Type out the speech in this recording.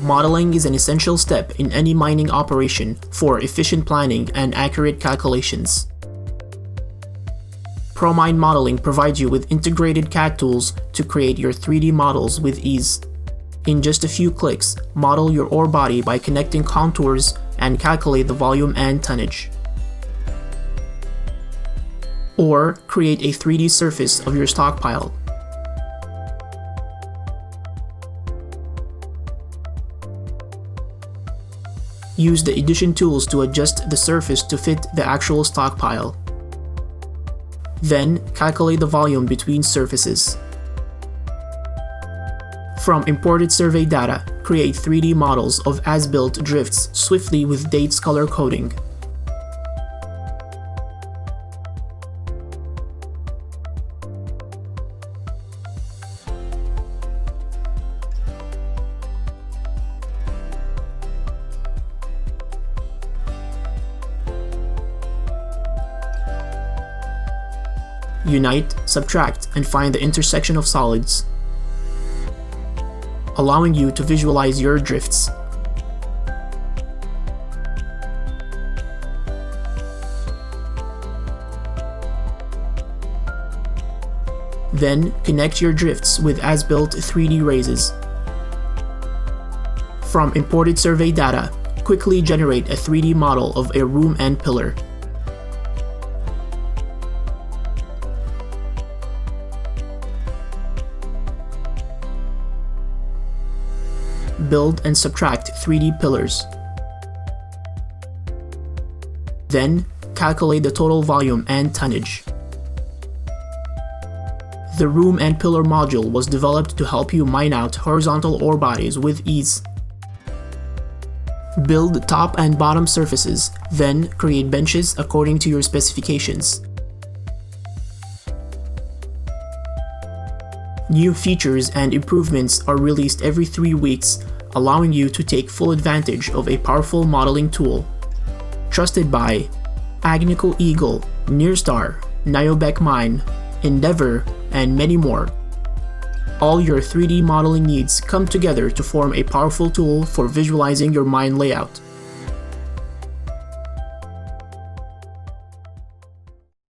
Modeling is an essential step in any mining operation for efficient planning and accurate calculations. Promine Modeling provides you with integrated CAD tools to create your 3D models with ease. In just a few clicks, model your ore body by connecting contours and calculate the volume and tonnage. Or create a 3D surface of your stockpile. Use the addition tools to adjust the surface to fit the actual stockpile. Then, calculate the volume between surfaces. From imported survey data, create 3D models of as-built drifts swiftly with dates color coding. Unite, subtract, and find the intersection of solids, allowing you to visualize your drifts. Then, connect your drifts with as-built 3D raises. From imported survey data, quickly generate a 3D model of a room and pillar. Build and subtract 3D pillars. Then, calculate the total volume and tonnage. The room and pillar module was developed to help you mine out horizontal ore bodies with ease. Build top and bottom surfaces, then create benches according to your specifications. New features and improvements are released every 3 weeks, allowing you to take full advantage of a powerful modeling tool. Trusted by Agnico Eagle, Nearstar, Niobek Mine, Endeavor, and many more. All your 3D modeling needs come together to form a powerful tool for visualizing your mine layout.